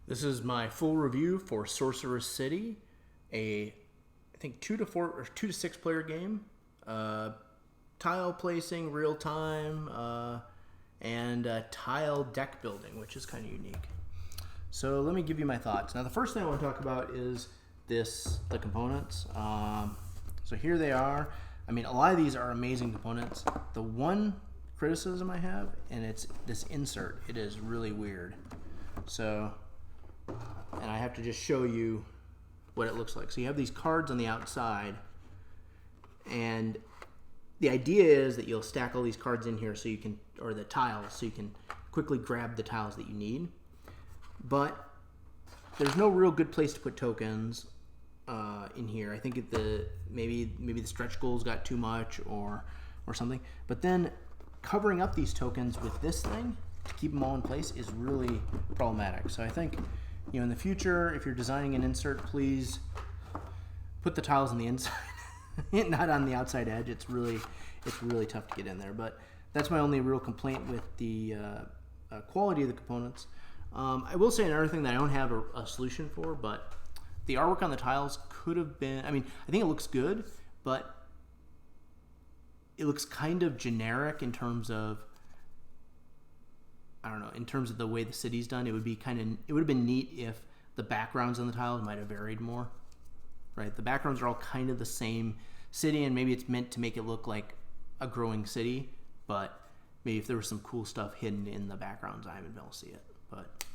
This is my full review for Sorcerer City, I think 2 to 6 player game. Tile placing, real time, and tile deck building, which is kind of unique. So let me give you my thoughts. Now, the first thing I want to talk about is the components. So here they are. I mean, a lot of these are amazing components. The one criticism I have, and it's this insert. It is really weird. So, and I have to just show you what it looks like. So you have these cards on the outside, and the idea is that you'll stack all these cards in here so you can, or the tiles, so you can quickly grab the tiles that you need. But there's no real good place to put tokens in here. I think maybe the stretch goals got too much or something. But then covering up these tokens with this thing to keep them all in place is really problematic. So I think, in the future, if you're designing an insert, please put the tiles on the inside, not on the outside edge. It's really tough to get in there. But that's my only real complaint with the quality of the components. I will say another thing that I don't have a solution for, but the artwork on the tiles could have been, I think it looks good, but it looks kind of generic in terms of, in terms of the way the city's done. It would have been neat if the backgrounds on the tiles might have varied more, right? The backgrounds are all kind of the same city, and maybe it's meant to make it look like a growing city, but maybe if there was some cool stuff hidden in the backgrounds, I haven't been able to see it. But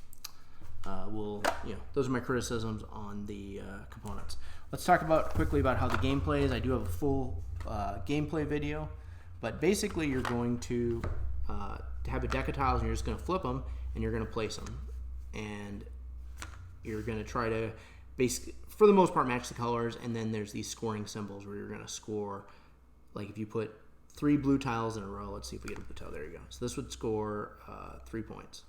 those are my criticisms on the components. Let's talk quickly about how the game plays. I do have a full gameplay video, but basically you're going to have a deck of tiles, and you're just going to flip them, and you're going to place them, and you're going to try to basically, for the most part, match the colors. And then there's these scoring symbols where you're going to score. Like if you put 3 blue tiles in a row, let's see if we get a blue tile. There you go. So this would score 3 points.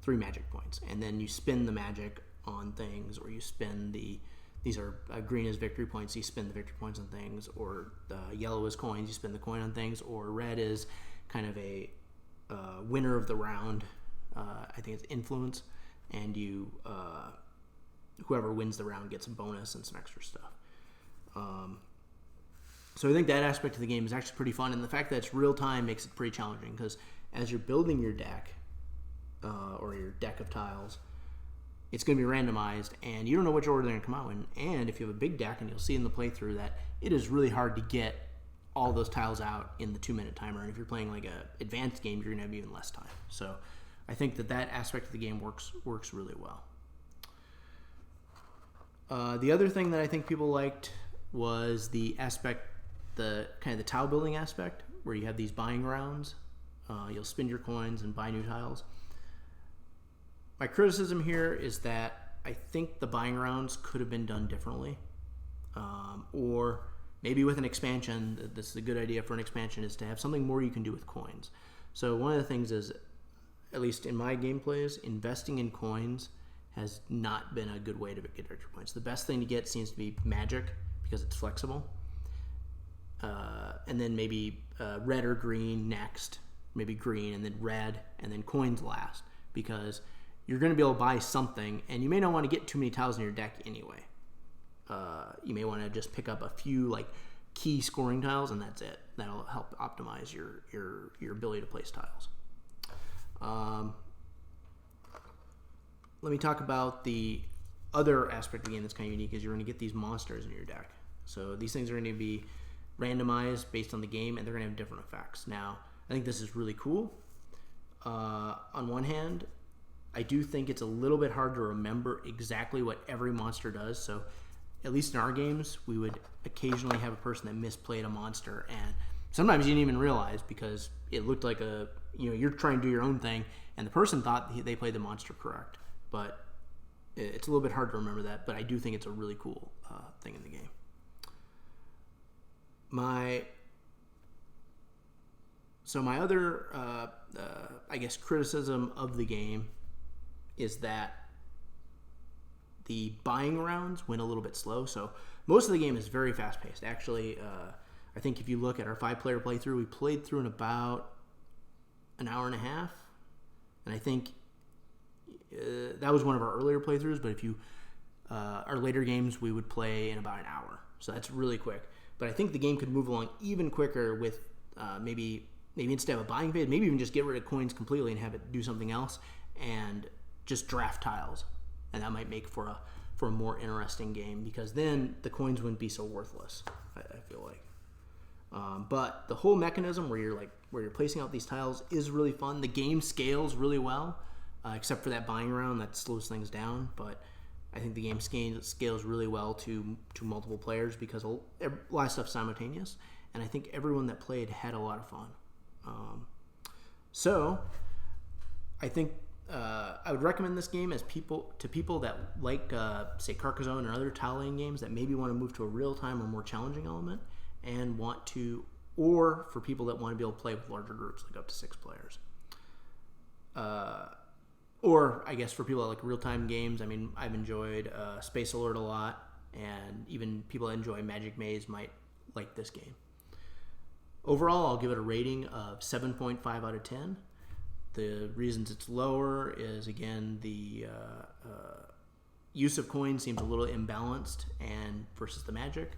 3 magic points, and then you spin the magic on things, or you spin these are green is victory points, you spin the victory points on things, or yellow is coins, you spin the coin on things, or red is kind of a winner of the round, I think it's influence, and you whoever wins the round gets a bonus and some extra stuff. So I think that aspect of the game is actually pretty fun, and the fact that it's real time makes it pretty challenging, because as you're building your deck, or your deck of tiles, it's going to be randomized, and you don't know which order they're going to come out in. And if you have a big deck, and you'll see in the playthrough that it is really hard to get all those tiles out in the 2-minute timer. And if you're playing like a advanced game, you're going to have even less time. So I think that aspect of the game works really well. The other thing that I think people liked was the tile building aspect, where you have these buying rounds. You'll spend your coins and buy new tiles. My criticism here is that I think the buying rounds could have been done differently, or maybe with an expansion. This is a good idea for an expansion, is to have something more you can do with coins. So one of the things is, at least in my gameplays, investing in coins has not been a good way to get extra points. The best thing to get seems to be magic, because it's flexible, and then maybe red or green next, maybe green, and then red, and then coins last, because you're going to be able to buy something, and you may not want to get too many tiles in your deck anyway. You may want to just pick up a few key scoring tiles, and that's it. That'll help optimize your ability to place tiles. Let me talk about the other aspect of the game that's kind of unique, is you're going to get these monsters in your deck. So these things are going to be randomized based on the game, and they're going to have different effects. Now, I think this is really cool. On one hand, I do think it's a little bit hard to remember exactly what every monster does. So at least in our games, we would occasionally have a person that misplayed a monster, and sometimes you didn't even realize, because it looked like you're trying to do your own thing, and the person thought they played the monster correct. But it's a little bit hard to remember that, but I do think it's a really cool thing in the game. My other, criticism of the game is that the buying rounds went a little bit slow. So most of the game is very fast-paced. Actually, I think if you look at our 5-player playthrough, we played through in about an hour and a half. And I think that was one of our earlier playthroughs, but if you our later games we would play in about an hour, so that's really quick. But I think the game could move along even quicker with maybe instead of a buying phase, maybe even just get rid of coins completely and have it do something else and just draft tiles, and that might make for a more interesting game, because then the coins wouldn't be so worthless. I feel like. But the whole mechanism where you're placing out these tiles is really fun. The game scales really well, except for that buying round that slows things down. But I think the game scales really well to multiple players because a lot of stuff's simultaneous, and I think everyone that played had a lot of fun. So I think I would recommend this game to people that like say Carcassone or other tile laying games that maybe want to move to a real time or more challenging element, and or for people that want to be able to play with larger groups, like up to 6 players. Or I guess for people that like real-time games, I mean, I've enjoyed Space Alert a lot, and even people that enjoy Magic Maze might like this game. Overall, I'll give it a rating of 7.5 out of 10. The reasons it's lower is, again, the use of coins seems a little imbalanced and versus the Magic,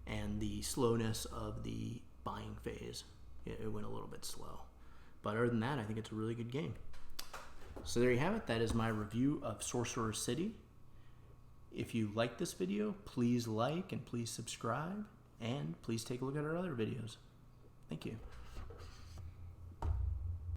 and the slowness of the buying phase. It went a little bit slow. But other than that, I think it's a really good game. So there you have it. That is my review of Sorcerer City. If you like this video, please like and please subscribe, and please take a look at our other videos. Thank you.